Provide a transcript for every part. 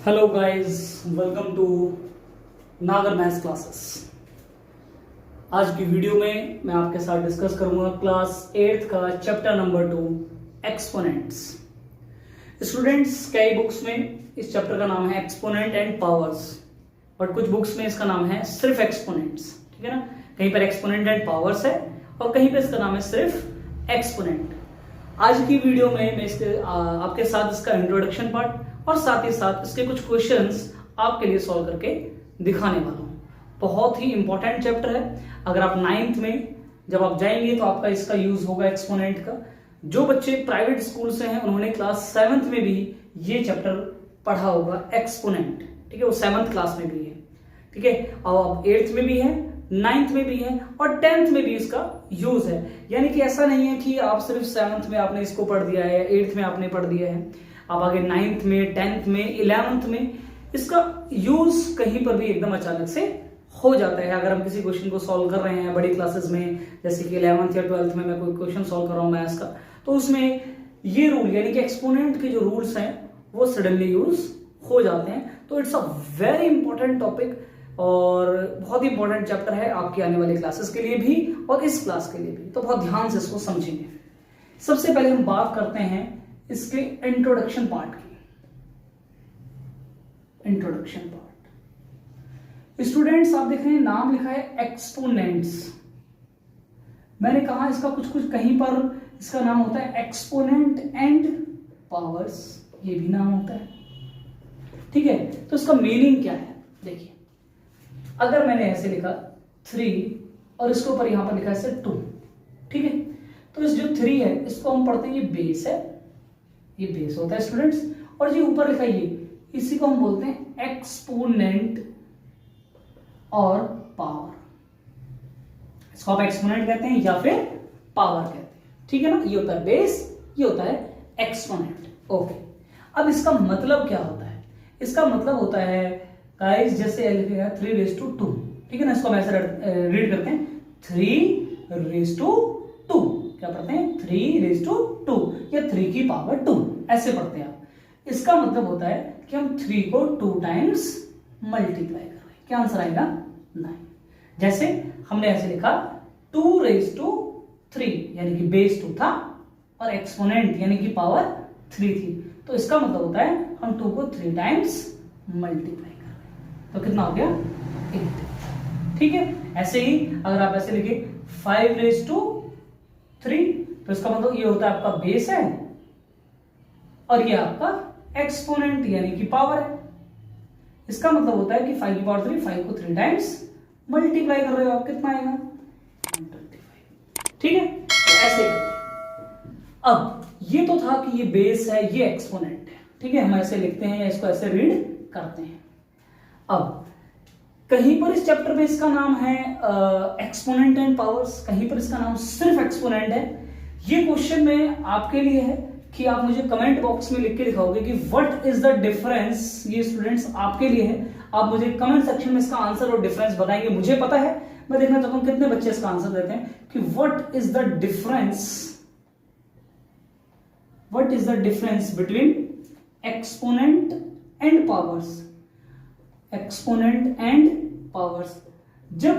Hello guys, welcome to नागर maths classes. आज की वीडियो में मैं आपके साथ डिस्कस करूंगा क्लास 8th का चैप्टर नंबर 2 एक्सपोनेंट्स। स्टूडेंट्स, कई बुक्स में इस चैप्टर का नाम है एक्सपोनेंट एंड पावर्स, बट कुछ बुक्स में इसका नाम है सिर्फ एक्सपोनेंट्स। ठीक है ना, कहीं पर एक्सपोनेंट एंड पावर्स है और कहीं पर इसका नाम है सिर्फ एक्सपोनेंट। आज की वीडियो में मैं आपके साथ इसका इंट्रोडक्शन पार्ट और साथ ही साथ इसके कुछ क्वेश्चंस आपके लिए सॉल्व करके दिखाने वाला हूं। बहुत ही इंपॉर्टेंट चैप्टर है। अगर आप 9th में जब आप जाएंगे तो आपका इसका यूज होगा एक्सपोनेंट का। जो बच्चे प्राइवेट स्कूल से हैं उन्होंने क्लास 7th में भी ये चैप्टर पढ़ा होगा एक्सपोनेंट। ठीक है, वो 7th क्लास में भी है। ठीक है, और अब 8th में भी है, 9th में भी है और 10th में भी इसका यूज है। यानी कि ऐसा नहीं है कि आप सिर्फ 7th में आपने इसको पढ़ दिया है, 8th में आपने पढ़ दिया है, आप आगे 9th में, 10th में, 11th में इसका यूज कहीं पर भी एकदम अचानक से हो जाता है। अगर हम किसी क्वेश्चन को सॉल्व कर रहे हैं बड़ी क्लासेस में, जैसे कि 11th या 12th में मैं कोई क्वेश्चन सॉल्व कर रहा हूं मैथ्स का, तो उसमें ये रूल यानी कि एक्सपोनेंट के जो रूल्स हैं वो सडनली यूज हो जाते हैं। तो it's a very important topic और बहुत ही इंपॉर्टेंट चैप्टर है आपकी आने वाली क्लासेस के लिए भी और इस क्लास के लिए भी। तो बहुत ध्यान से इसको समझेंगे। सबसे पहले हम बात करते हैं इसके इंट्रोडक्शन पार्ट की। इंट्रोडक्शन पार्ट, स्टूडेंट्स आप देख रहे हैं नाम लिखा है एक्सपोनेंट्स। मैंने कहा इसका कुछ कहीं पर इसका नाम होता है एक्सपोनेंट एंड पावर्स, ये भी नाम होता है। ठीक है, तो इसका मीनिंग क्या है देखिए। अगर मैंने ऐसे लिखा 3 और इसके ऊपर यहां पर लिखा है 2, ठीक है, तो इस जो 3 है इसको हम पढ़ते हैं ये बेस है, ये बेस होता है स्टूडेंट्स। और जो ऊपर लिखा है इसी को हम बोलते हैं एक्सपोनेंट और पावर। इसको आप एक्सपोनेंट कहते हैं या फिर पावर कहते हैं। ठीक है ना, ये होता है बेस, ये होता है एक्सपोनेंट। ओके, अब इसका मतलब क्या होता है? इसका मतलब होता है गाइस, जैसे लिखेगा 3⁻²। ठीक है ना, इसको हम ऐसे रीड करते हैं 3⁻²। क्या पढ़ते हैं? 3⁻², या 3 की पावर 2 ऐसे पढ़ते हैं आप। इसका मतलब होता है कि हम 3 को 2 टाइम्स मल्टीप्लाई कर रहे हैं। क्या आंसर आएगा? 9। जैसे हमने ऐसे लिखा 2⁻³ यानी कि बेस 2 था और एक्सपोनेंट यानी कि पावर 3 थी, तो इसका मतलब होता है हम 2 को 3 टाइम्स मल्टीप्लाई कर रहे हैं। तो कितना हो गया? 8। ठीक है, ऐसे ही अगर आप ऐसे लिखे 5⁻³ तो इसका मतलब ये होता है आपका बेस है और ये आपका एक्सपोनेंट यानी कि पावर है। इसका मतलब होता है कि 5 की पावर 3, 5 को 3 टाइम्स मल्टीप्लाई कर रहे हो आप, कितना आएगा? 125। ठीक है, तो ऐसे अब ये तो था कि ये बेस है, ये एक्सपोनेंट है। ठीक है, हम ऐसे लिखते हैं या इसको ऐसे रीड करते हैं। अब कहीं पर इस चैप्टर में इसका नाम है एक्सपोनेंट एंड पावर्स, कहीं पर इसका नाम सिर्फ एक्सपोनेंट है। ये क्वेश्चन में आपके लिए है कि आप मुझे कमेंट बॉक्स में लिख के दिखाओगे कि व्हाट इज द डिफरेंस। ये स्टूडेंट्स आपके लिए है, आप मुझे कमेंट सेक्शन में इसका आंसर और डिफरेंस बताएंगे। मुझे पता है, मैं देखना चाहता हूं कितने बच्चे इसका आंसर देते हैं कि what is the difference between exponent and powers. Exponent and powers, जब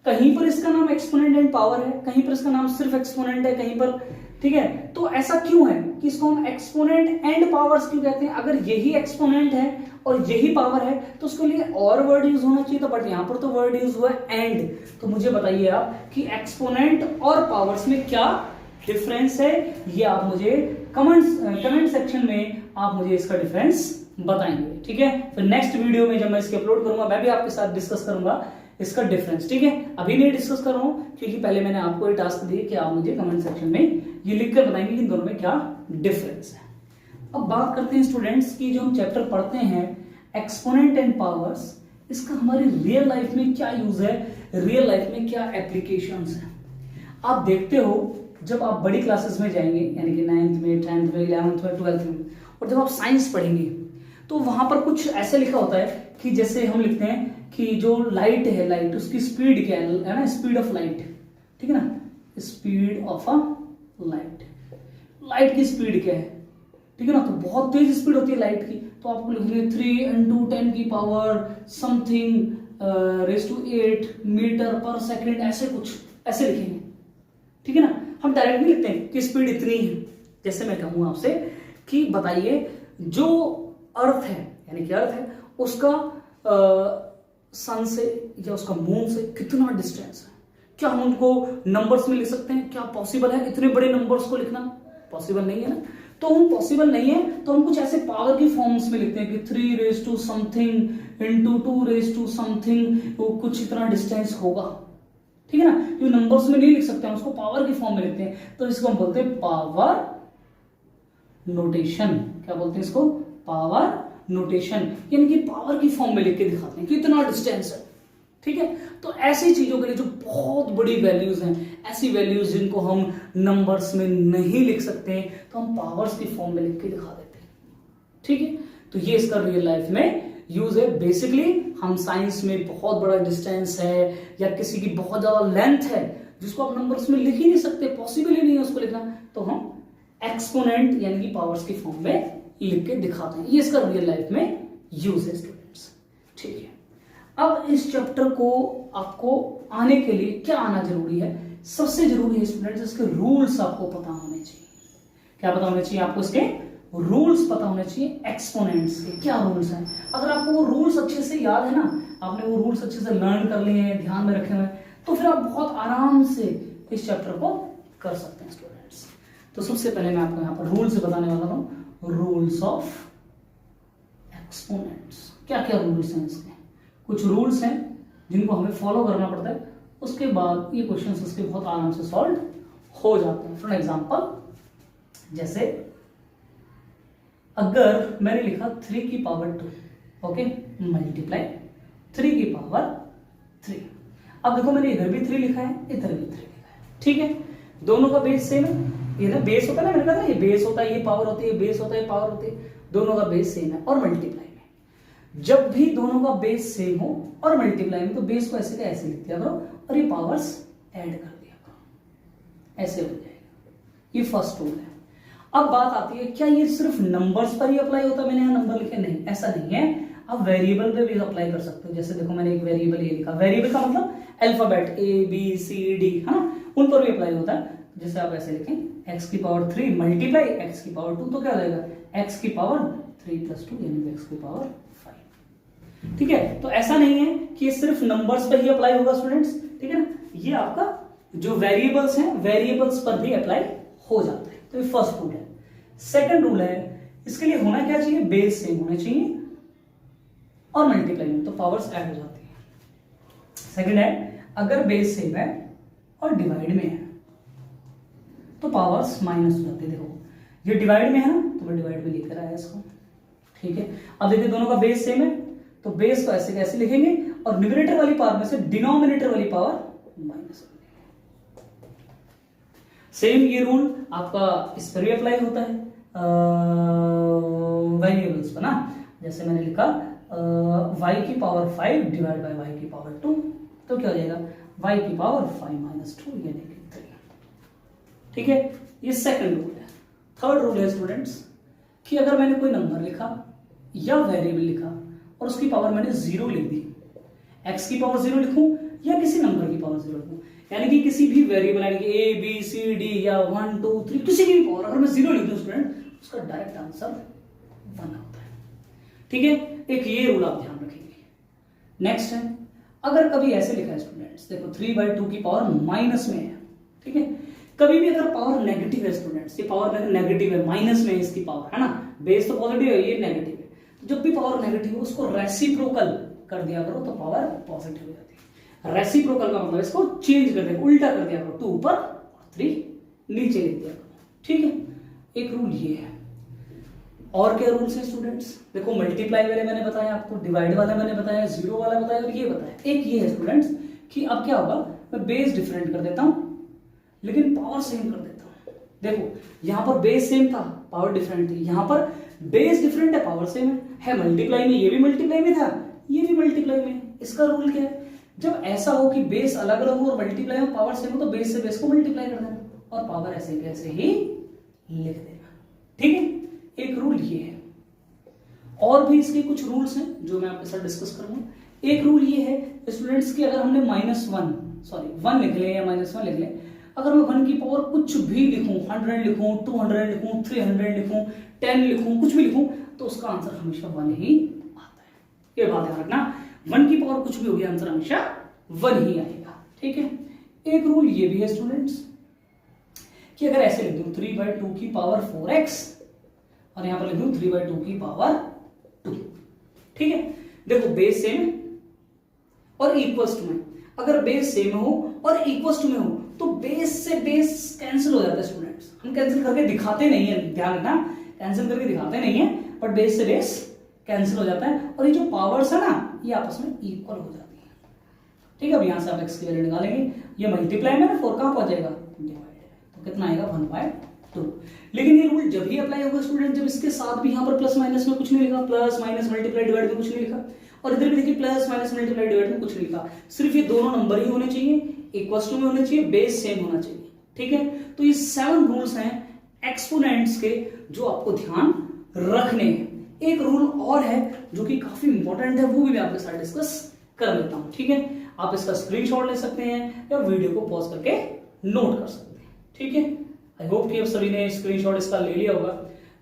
कहीं पर इसका नाम एक्सपोनेंट एंड पावर है, कहीं पर इसका नाम सिर्फ एक्सपोनेंट है, कहीं पर, ठीक है, तो ऐसा क्यों है कि इसको हम एक्सपोनेंट एंड पावर्स क्यों कहते हैं? अगर यही एक्सपोनेंट है और यही पावर है तो उसके लिए और वर्ड यूज होना चाहिए था, बट यहां पर तो वर्ड यूज हुआ एंड। तो मुझे बताइए आप कि एक्सपोनेंट और पावर्स में क्या डिफरेंस है, ये आप मुझे कमेंट सेक्शन में आप मुझे इसका डिफरेंस बताएंगे। ठीक है, फिर नेक्स्ट वीडियो में जब मैं इसके अपलोड करूंगा मैं भी आपके साथ डिस्कस करूंगा इसका डिफरेंस। ठीक है, अभी नहीं डिस्कस कर रहा हूं क्योंकि पहले मैंने आपको ये टास्क दिए कि आप मुझे कमेंट सेक्शन में ये लिखकर बताएंगे कि इन दोनों में क्या डिफरेंस है। अब बात करते हैं स्टूडेंट्स की जो हम चैप्टर पढ़ते हैं एक्सपोनेंट एंड पावर्स, इसका हमारी रियल लाइफ में क्या यूज है, रियल लाइफ में क्या एप्लीकेशंस है। आप देखते हो जब आप बड़ी क्लासेस में जाएंगे यानी कि 9th में, 10th में, 11th में, 12th में, और जब आप साइंस पढ़ेंगे तो वहां पर कुछ ऐसे लिखा होता है कि जैसे हम लिखते हैं कि जो लाइट है, लाइट उसकी स्पीड क्या है ना, स्पीड ऑफ लाइट। ठीक है ना, speed of a light, light की स्पीड क्या है? ठीक है ना, तो बहुत तेज स्पीड होती है लाइट की, तो आपको लिखेंगे 3 into 10 की power something raise to 8 metre per second, ऐसे कुछ ऐसे लिखेंगे, ठीक है ना। हम डायरेक्ट नहीं लिखते हैं कि स्पीड इतनी है। जैसे मैं कहूंगा आपसे कि बताइए जो अर्थ है, यानी कि अर्थ है, उसका सन से या उसका मून से कितना डिस्टेंस है, क्या हम उनको नंबर्स में लिख सकते हैं? क्या पॉसिबल है इतने बड़े नंबर्स को लिखना? पॉसिबल नहीं है ना। तो हम पॉसिबल नहीं है तो हम कुछ ऐसे पावर की फॉर्म्स में लिखते हैं कि 3 raised to something into 2 raised to something, वो कुछ इतना डिस्टेंस होगा, ठीक है ना। जो नंबर्स में नहीं लिख सकते हैं उसको पावर की फॉर्म में लिखते हैं, तो इसको हम बोलते हैं पावर नोटेशन। क्या बोलते हैं इसको? पावर नोटेशन, यानी कि पावर की फॉर्म में लिख के दिखाते हैं कि इतना डिस्टेंस है, ठीक है। तो ऐसी चीजों के लिए जो बहुत बड़ी वैल्यूज हैं, ऐसी वैल्यूज जिनको हम नंबर्स में नहीं लिख सकते, तो हम पावर्स की फॉर्म में लिख के दिखा देते हैं, ठीक है। तो ये इसका रियल लाइफ में यूज है। बेसिकली हम साइंस में बहुत बड़ा डिस्टेंस है या किसी की बहुत ज्यादा लेंथ है जिसको आप नंबर्स में लिख ही नहीं सकते, पॉसिबल ही नहीं है उसको लिखना, तो हम एक्सपोनेंट यानी कि पावर्स की फॉर्म में लिख के दिखाते हैं। ये इसका रियल लाइफ में यूज है स्टूडेंट्स, ठीक है। अब इस चैप्टर को आपको आने के लिए क्या आना जरूरी है? सबसे जरूरी है स्टूडेंट्स इसके रूल्स आपको पता होने चाहिए। क्या पता होने चाहिए आपको? इसके रूल्स पता होने चाहिए। एक्सपोनेंट्स के क्या रूल्स हैं? अगर आपको वो रूल्स अच्छे से याद है ना, आपने वो रूल्स अच्छे से लर्न कर लिए हैं, ध्यान में रखे हुए हैं, तो फिर आप बहुत आराम से इस चैप्टर को कर सकते हैं स्टूडेंट्स। तो सबसे पहले मैं आपको यहाँ पर रूल्स बताने वाला हूँ, रूल्स ऑफ एक्सपोनेंट्स। क्या क्या रूल्स हैं इसके? कुछ रूल्स हैं जिनको हमें फॉलो करना पड़ता है, उसके बाद ये क्वेश्चंस उसके बहुत आराम से सॉल्व हो जाते हैं। फॉर एग्जांपल, जैसे अगर मैंने लिखा 3 की पावर 2, ओके, मल्टीप्लाई 3 की पावर 3। अब देखो मैंने इधर भी 3 लिखा है, इधर भी 3 लिखा है, ठीक है। दोनों का बेस सेम है, ये ना बेस होता है ना, मैंने कहा था ये बेस होता है, ये पावर होती है, बेस होता है, पावर होती है, दोनों का बेस सेम है। और मल्टीप्लाई में जब भी दोनों का बेस सेम हो और मल्टीप्लाई में, तो बेस को ऐसे का ऐसे लिख दिया करो और ये पावर्स ऐड कर दिया करो, ऐसे हो जाएगा। ये फर्स्ट रूल है। अब बात आती है, क्या ये सिर्फ नंबर्स पर ही अप्लाई होता है? मैंने यहाँ नंबर लिखे, नहीं, ऐसा नहीं है। आप वेरिएबल पे भी अप्लाई कर सकते हो। जैसे देखो मैंने एक वेरिएबल ये लिखा, वेरिएबल का मतलब अल्फाबेट ABCD, है ना, उन पर भी अप्लाई होता है। जैसे आप ऐसे लिखें x की पावर 3 मल्टीप्लाई x की पावर 2, तो क्या हो जाएगा? x की पावर 3 + 2 यानी x की पावर 5, ठीक है। तो ऐसा नहीं है कि ये सिर्फ नंबर्स पर ही अप्लाई होगा स्टूडेंट्स, ठीक है ना, ये आपका जो वेरिएबल्स हैं, वेरिएबल्स पर भी अप्लाई हो जाता है। तो ये फर्स्ट रूल है। सेकंड रूल है, इसके लिए होना क्या चाहिए? बेस सेम होने चाहिए और मल्टीप्लाई में, तो पावर्स ऐड हो जाती है। सेकंड है, अगर बेस सेम है और डिवाइड में है तो पावर्स माइनस हो जाती है। देखो ये डिवाइड में है ना, तो मैं डिवाइड में लिख कर आया इसको, ठीक है। अब देखिए दोनों का बेस सेम है, तो बेस को ऐसे कैसे लिखेंगे और न्यूमरेटर वाली पावर में से डिनोमिनेटर वाली पावर माइनस कर देंगे। सेम ये रूल आपका इस पर भी अप्लाई होता है वेरिएबल्स पर ना। जैसे मैंने लिखा y की पावर 5 डिवाइड बाय y की पावर 2, तो क्या हो जाएगा? y की पावर 5 - 2 यानी कि 3, ठीक है। ये सेकंड रूल है। थर्ड रूल है स्टूडेंट्स कि अगर मैंने कोई नंबर लिखा या वेरिएबल लिखा और उसकी पावर मैंने 0 लिख दी, x की पावर 0 लिखूं या किसी नंबर की पावर 0 लिखूं, यानी कि किसी भी वेरिएबल यानी कि ABCD या 1 2 3 किसी की भी पावर अगर मैं 0 लिख दूं स्टूडेंट, उसका डायरेक्ट आंसर 1 होता है, ठीक है। एक ये रूल आप ध्यान रखेंगे। नेक्स्ट है, अगर कभी ऐसे लिखा है स्टूडेंट्स, देखो 3/2 की पावर माइनस में है, ठीक है। कभी भी अगर पावर नेगेटिव है स्टूडेंट्स, ये पावर नेगेटिव है, माइनस में है इसकी पावर, है ना, बेस तो पॉजिटिव है, ये नेगेटिव है, तो जब भी पावर नेगेटिव हो उसको रेसिप्रोकल कर दिया करो तो पावर पॉजिटिव हो जाती है। रेसिप्रोकल का मतलब इसको चेंज कर दिया, उल्टा कर दिया करो, 2 ऊपर और 3 नीचे लिख दिया करो, ठीक है। एक रूल ये है। और क्या रूल्स हैं स्टूडेंट्स? देखो मल्टीप्लाई वाले मैंने बताया आपको, डिवाइड वाला मैंने बताया, 0 वाला बताया और ये बताया। एक ये है स्टूडेंट्स कि अब क्या होगा, मैं बेस डिफरेंट कर देता हूं लेकिन पावर सेम कर देता हूं। देखो यहां पर बेस सेम था, पावर डिफरेंट थी, यहां पर बेस डिफरेंट है, पावर सेम है मल्टीप्लाई में, ये भी मल्टीप्लाई में था, ये भी मल्टीप्लाई में। इसका रूल क्या है? जब ऐसा हो कि बेस अलग अलग हो और मल्टीप्लाई में पावर सेम हो, तो बेस से बेस को मल्टीप्लाई कर देना और पावर ऐसे कैसे ही लिख देना, ठीक है। एक रूल ये है, और भी इसके कुछ रूल्स हैं जो मैं आपके साथ डिस्कस करूंगा। एक रूल ये है स्टूडेंट्स कि अगर हमने वन लिख लें या -1 लिख लें, अगर मैं 1 की पावर कुछ भी लिखूं, 100 लिखूं, 200 लिखूं, 300 लिखूं, 10 लिखूं, कुछ भी लिखूं, तो उसका आंसर हमेशा 1 ही आता है। ये बात ध्यान रखना, 1 की पावर कुछ भी होगी, आंसर हमेशा 1 ही आएगा। ठीक है। एक रूल ये भी है स्टूडेंट्स कि अगर ऐसे लिख दूं 3/2 की पावर 4x और यहां पर लिख दूं 3/2 की पावर 2। ठीक है। देखो बेस सेम और इक्वल्स टू में, अगर बेस सेम हो और इक्वल्स टू में हो तो बेस से बेस कैंसिल हो जाता है स्टूडेंट्स। हम कैंसिल करके दिखाते नहीं है, ध्यान रखना, कैंसिल करके दिखाते नहीं है, बट बेस से बेस कैंसिल हो जाता है और ये जो पावर्स है ना ये आपस में इक्वल हो जाती है। ठीक है। अब यहां से आप x की वैल्यू निकालेंगे, ये मल्टीप्लाई में ना 4 कहां पहुंच जाएगा, डिवाइड, तो कितना आएगा 1/2। लेकिन ये रूल जब ही अप्लाई होगा स्टूडेंट जब इसके साथ भी यहां पर प्लस माइनस में कुछ नहीं लिखा, प्लस माइनस मल्टीप्लाई डिवाइड में कुछ नहीं लिखा, और इधर भी देखिए प्लस माइनस मल्टीप्लाई डिवाइड में कुछ नहीं लिखा, सिर्फ ये दोनों नंबर ही होने चाहिए, इक्वल्स टू में होने चाहिए, बेस सेम होना चाहिए। ठीक है। तो ये 7 रूल्स हैं एक्सपोनेंट्स के जो आपको ध्यान रखने हैं। एक रूल और है जो कि काफी इंपॉर्टेंट है, वो भी मैं आपके साथ डिस्कस कर लेता हूं। ठीक है। आप इसका स्क्रीनशॉट ले सकते हैं या वीडियो को पॉज करके नोट कर सकते हैं। ठीक है। आई होप कि आप सभी ने स्क्रीनशॉट इसका ले लिया होगा।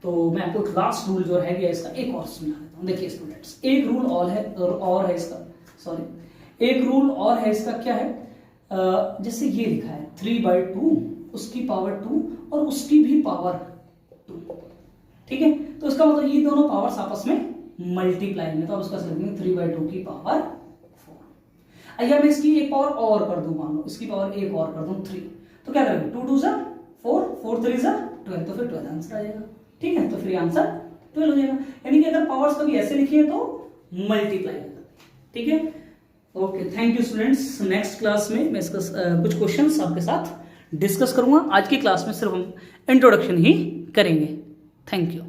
तो मैं आपको लास्ट रूल जो है इसका एक और समझा देता हूं। देखिए स्टूडेंट्स, एक रूल और है इसका, एक रूल और है इसका, क्या है, जैसे ये लिखा है 3/2 उसकी पावर 2 और उसकी भी पावर 2। ठीक है। तो इसका मतलब ये दोनों पावर्स आपस में मल्टीप्लाई में, तो आप उसका लिखेंगे 3/2 की पावर 4। अगर मैं इसकी एक पावर और कर दूं, मान लो इसकी पावर एक और कर दूं 3, तो क्या करेंगे 2 2 4, 4 3 12, तो फिर 12 आंसर आ जाएगा। ठीक है। तो फिर आंसर 12 हो जाएगा। यानी कि अगर पावर्स कभी ऐसे लिखिए तो मल्टीप्लाई हो जाती है। ठीक है। Okay, thank you students. Next class में मैं इसका कुछ क्वेश्चंस आपके साथ डिस्कस करूंगा। आज की क्लास में सिर्फ हम इंट्रोडक्शन ही करेंगे। Thank you.